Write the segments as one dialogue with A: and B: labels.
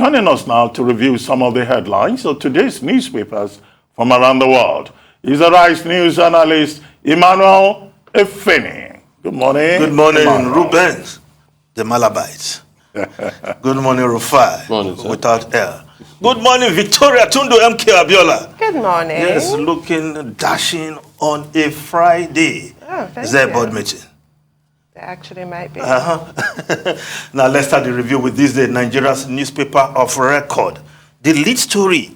A: Joining us now to review some of the headlines of today's newspapers from around the world is the Rice News analyst Emmanuel Efeni. Good morning.
B: Good morning,
A: Emmanuel.
B: Ruben, the Malabite. Good morning, Rufai,
C: morning, sir.
B: Without L. Good morning, Victoria Tundu MK Abiola.
D: Good morning.
B: Yes, looking dashing on a Friday.
D: Oh, thank
B: Is there a
D: you.
B: board meeting?
D: There actually might be.
B: Now let's start the review with this day, Nigeria's newspaper of record. The lead story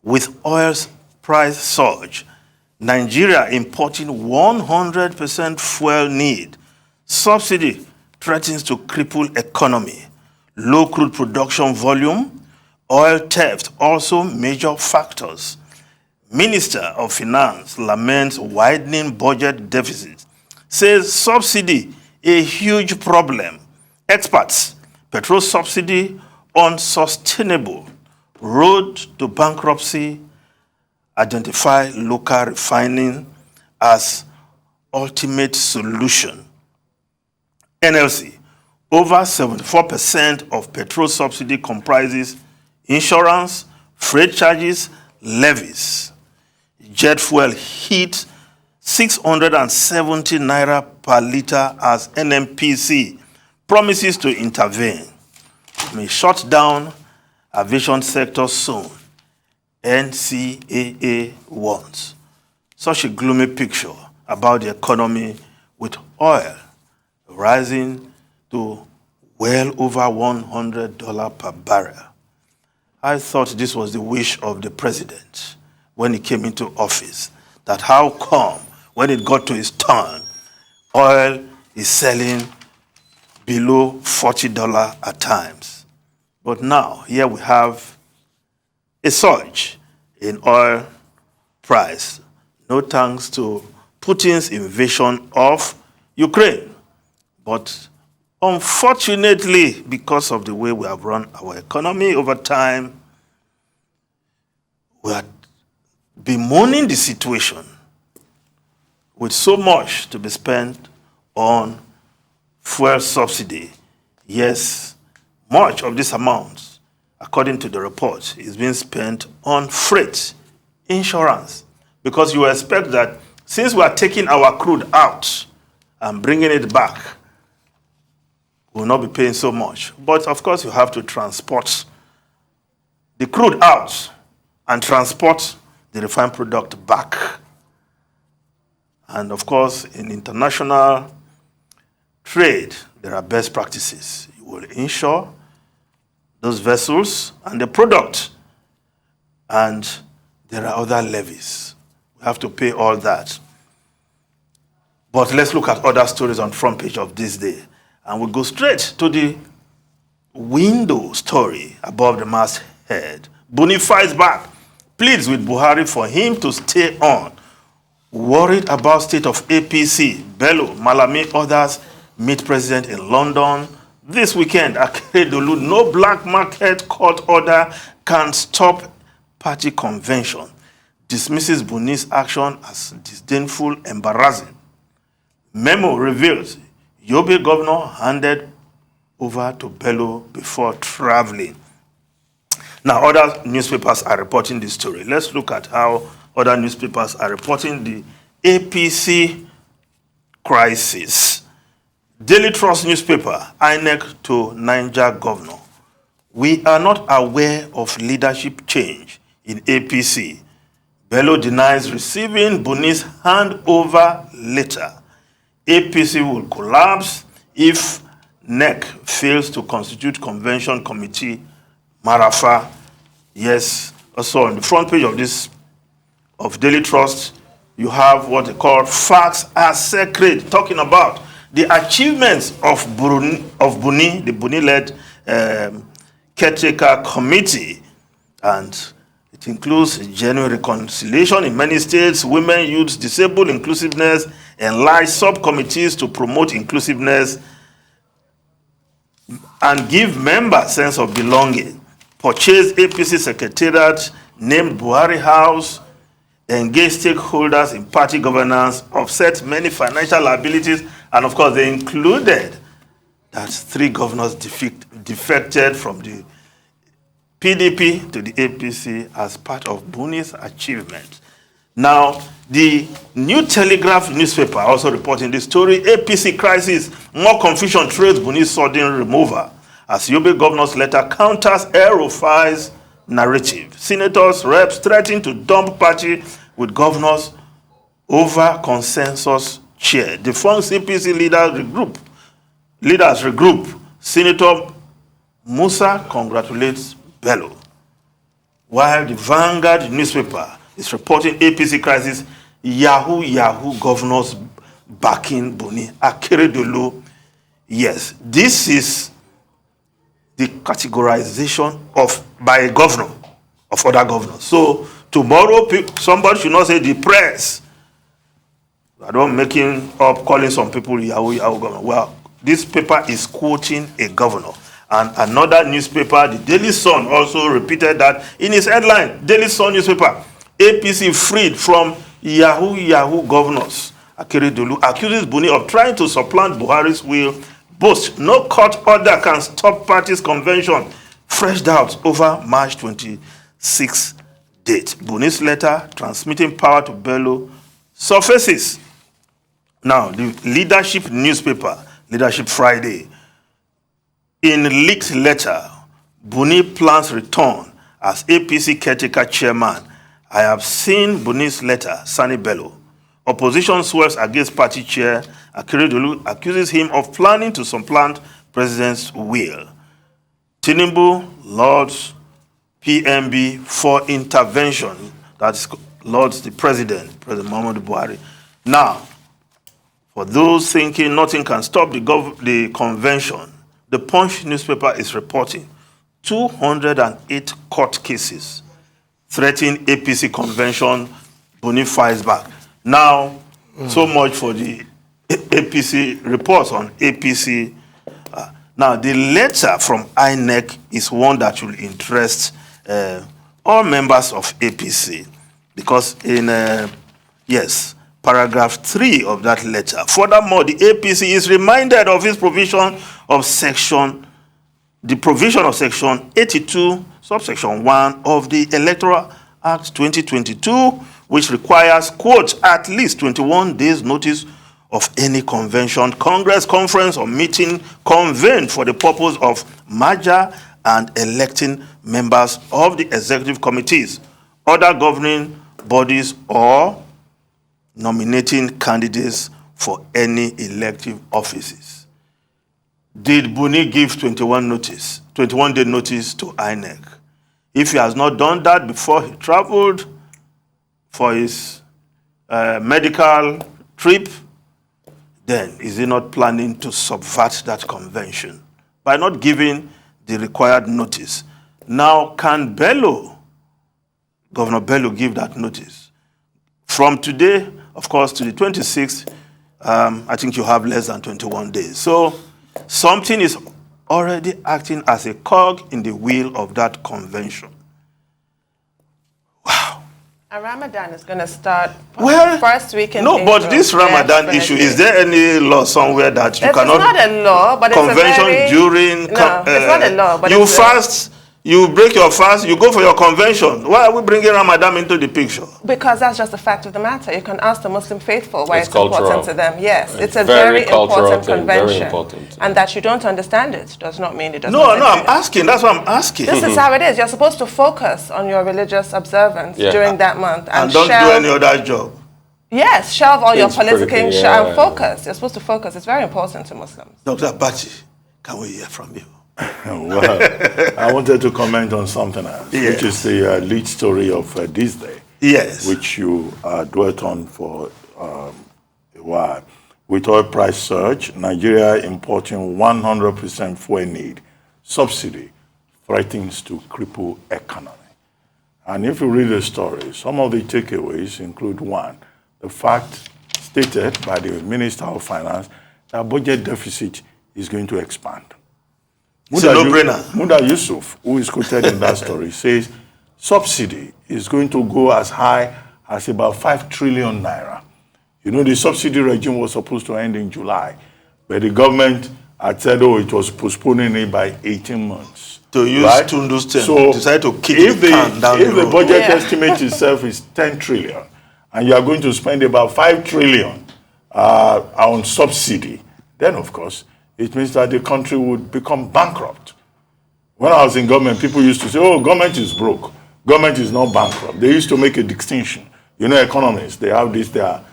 B: with oil's price surge. Nigeria importing 100% fuel need. Subsidy threatens to cripple economy. Low crude production volume. Oil theft also major factors. Minister of Finance laments widening budget deficit. Says subsidy a huge problem. Experts, petrol subsidy unsustainable. Road to bankruptcy. Identify local refining as ultimate solution. NLC, over 74% of petrol subsidy comprises insurance, freight charges, levies. Jet fuel hit 670 naira per litre as NMPC promises to intervene. May shut down aviation sector soon. NCAA wants. Such a gloomy picture about the economy with oil rising to well over $100 per barrel. I thought this was the wish of the president when he came into office, that how come when it got to his turn, oil is selling below $40 at times. But now, here we have a surge in oil price, no thanks to Putin's invasion of Ukraine. But unfortunately, because of the way we have run our economy over time, we are bemoaning the situation with so much to be spent on fuel subsidy. Yes, much of this amount, according to the report, is being spent on freight, insurance, because you expect that since we are taking our crude out and bringing it back, we will not be paying so much. But of course, you have to transport the crude out and transport the refined product back. And of course, in international trade, there are best practices. You will insure those vessels and the product. And there are other levies. We have to pay all that. But let's look at other stories on front page of this day. And we'll go straight to the window story above the masthead. Buni fights back, pleads with Buhari for him to stay on. Worried about state of APC, Bello, Malami, others meet president in London. This weekend, Akeredolu, no black market court order can stop party convention. Dismisses Buni's action as disdainful, embarrassing. Memo reveals Yobe governor handed over to Bello before traveling. Now, other newspapers are reporting this story. Let's look at how other newspapers are reporting the APC crisis. Daily Trust newspaper, INEC to Niger governor. We are not aware of leadership change in APC. Bello denies receiving Buni's handover letter. APC will collapse if NEC fails to constitute convention committee. Marafa, yes. Also on the front page of Daily Trust, you have what they call facts are sacred, talking about the achievements of Buni, the Buni-led caretaker committee, and it includes genuine reconciliation in many states, women, youth, disabled inclusiveness, enlarged subcommittees to promote inclusiveness and give members sense of belonging. Purchase APC secretariat, named Buhari House, engage stakeholders in party governance, offset many financial liabilities, and of course they included that 3 governors defected from the PDP to the APC as part of Buni's achievement. Now, the New Telegraph newspaper also reporting this story. APC crisis, more confusion trails Buni's sudden removal as Yobe governor's letter counters El-Rufai's narrative. Senators, reps threatening to dump party with governors over consensus chair. The defunct CPC leaders regroup. Senator Musa congratulates Bello. While the Vanguard newspaper is reporting APC crisis, Yahoo governors backing Buni. Akeredolu. Yes, this is the categorization by a governor of other governors. So tomorrow, somebody should not say the press. I don't making up calling some people Yahoo governor. Well, this paper is quoting a governor. And another newspaper, the Daily Sun, also repeated that in its headline. Daily Sun newspaper, APC freed from Yahoo governors. Akeredolu accuses Buni of trying to supplant Buhari's will. Boast no court order can stop party's convention. Fresh doubts over March 26th date. Buni's letter transmitting power to Bello surfaces. Now, the leadership newspaper, Leadership Friday, in leaked letter, Buni plans return as APC caretaker chairman. I have seen Buni's letter, Sani Bello. Opposition swears against party chair. Akeredolu accuses him of planning to supplant president's will. Tinubu lords PMB for intervention. That's lords the President Muhammadu Buhari. Now, for those thinking nothing can stop the convention, the Punch newspaper is reporting 208 court cases threatening APC convention. Buni fights back. Now, so much for the APC reports on APC. Now, the letter from INEC is one that will interest all members of APC because in, paragraph 3 of that letter, furthermore, the APC is reminded of its provision of section 82, subsection 1 of the Electoral Act 2022, which requires, quote, at least 21 days notice of any convention, congress, conference, or meeting convened for the purpose of merger and electing members of the executive committees, other governing bodies, or nominating candidates for any elective offices. Did Buni give 21-day notice to INEC? If he has not done that before he traveled for his medical trip, then is he not planning to subvert that convention by not giving the required notice? Now, can Governor Bello, give that notice? From today, of course, to the 26th, I think you have less than 21 days. So something is already acting as a cog in the wheel of that convention. Wow.
D: And Ramadan is going to start
B: Well,
D: first week in
B: no,
D: April.
B: but this Ramadan issue, is there any law somewhere that you cannot...
D: It's not a law, but
B: convention
D: it's a very...
B: during...
D: No, it's not a law, but
B: you
D: it's
B: fast, you break your fast, you go for your convention. Why are we bringing Ramadan into the picture?
D: Because that's just the fact of the matter. You can ask the Muslim faithful why it's
C: cultural.
D: important to them. Yes, it's a
C: very
D: very
C: cultural
D: important
C: thing, very
D: convention.
C: important.
D: And that you don't understand it does not mean it doesn't
B: No,
D: exist.
B: I'm asking. That's what I'm asking.
D: This is how it is. You're supposed to focus on your religious observance during that month.
B: And don't do any other job.
D: Yes, shelve all your
C: It's critical,
D: politicking
C: yeah.
D: and focus. You're supposed to focus. It's very important to Muslims.
B: Dr. Abachi, can we hear from you?
A: Well, I wanted to comment on something else,
B: Yes.
A: which is the lead story of this day,
B: Yes.
A: which you dwelt on for a while. With oil price surge, Nigeria importing 100% fuel need. Subsidy threatens to cripple economy. And if you read the story, some of the takeaways include one, the fact stated by the Minister of Finance that budget deficit is going to expand.
B: It's a no-brainer.
A: Muda Yusuf, who is quoted in that story, says subsidy is going to go as high as about 5 trillion naira. You know, the subsidy regime was supposed to end in July, but the government had said, oh, it was postponing it by 18 months.
B: To use
A: right?
B: Tundu's term,
A: so
B: decide to kick
A: if
B: the can down the road.
A: If the budget estimate itself is 10 trillion, and you are going to spend about 5 trillion on subsidy, then of course, it means that the country would become bankrupt. When I was in government, people used to say, oh, government is broke. Government is not bankrupt. They used to make a distinction. You know, economists, they have this, their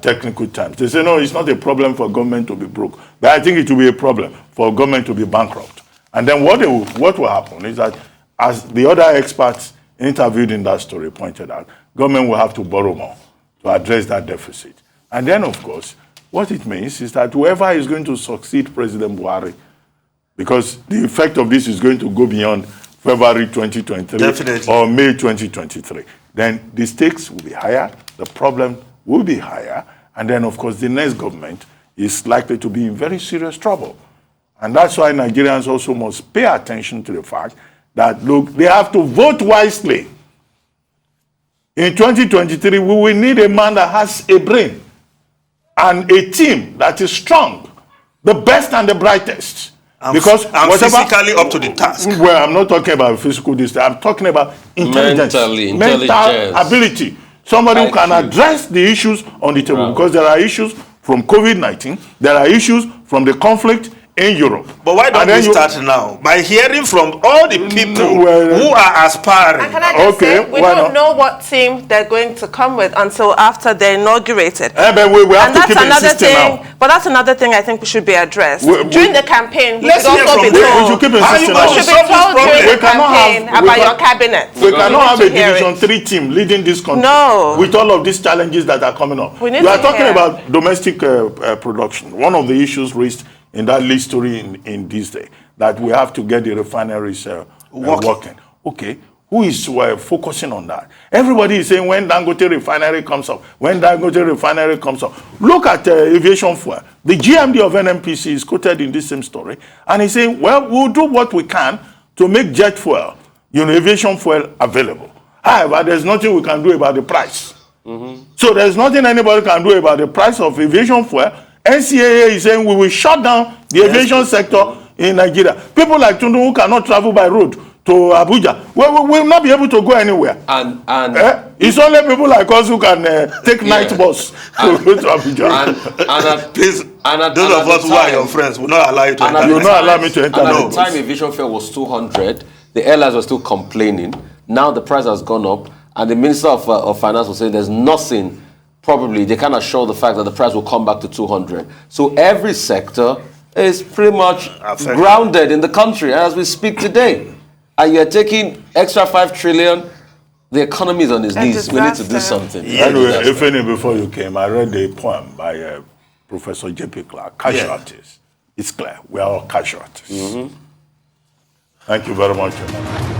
A: technical terms. They say, no, it's not a problem for government to be broke. But I think it will be a problem for government to be bankrupt. And then what will happen is that, as the other experts interviewed in that story pointed out, government will have to borrow more to address that deficit. And then, of course, what it means is that whoever is going to succeed President Buhari, because the effect of this is going to go beyond February 2023
B: Definitely.
A: or May 2023, then the stakes will be higher, the problem will be higher, and then, of course, the next government is likely to be in very serious trouble. And that's why Nigerians also must pay attention to the fact that, look, they have to vote wisely. In 2023, we will need a man that has a brain and a team that is strong, the best and the brightest. Because
B: I'm physically up to the task.
A: Well, I'm not talking about physical distance. I'm talking about intelligence, mental ability. Somebody who can address the issues on the table. Because there are issues from COVID-19. There are issues from the conflict in Europe.
B: But why don't we start now? By hearing from all the people who are aspiring.
D: And can I just say, we don't know what team they're going to come with until after they're inaugurated.
A: But we have to keep insisting now.
D: But that's another thing I think should be addressed. During the campaign, we should
A: also
D: be told.
A: We should keep insisting now.
D: We should be told during the campaign about your cabinet.
A: We cannot have a Division 3 team leading this country with all of these challenges that are coming up. We are talking about domestic production. One of the issues raised in that lead story in this day, that we have to get the refineries working. Okay, who is focusing on that? Everybody is saying when Dangote refinery comes up, Look at aviation fuel. The GMD of NNPC is quoted in this same story, and he's saying, well, we'll do what we can to make jet fuel, aviation fuel available. However, there's nothing we can do about the price. So there's nothing anybody can do about the price of aviation fuel. NCAA is saying we will shut down the aviation sector in Nigeria. People like Tundu who cannot travel by road to Abuja will not be able to go anywhere. And it's only people like us who can take night bus to go to Abuja.
B: Please, those of us who are your friends will not allow you to enter.
A: You will not allow me to enter.
C: And at the time aviation fare was 200, the airlines were still complaining. Now the price has gone up, and the Minister of Finance was saying there's nothing. Probably they can't assure the fact that the price will come back to 200. So every sector is pretty much grounded in the country as we speak today. And you're taking extra 5 trillion, the economy is on its knees. We need to do something.
A: Anyway, if any before you came, I read a poem by Professor J.P. Clark, Casualties. It's clear, we are all casualties. Thank you very much.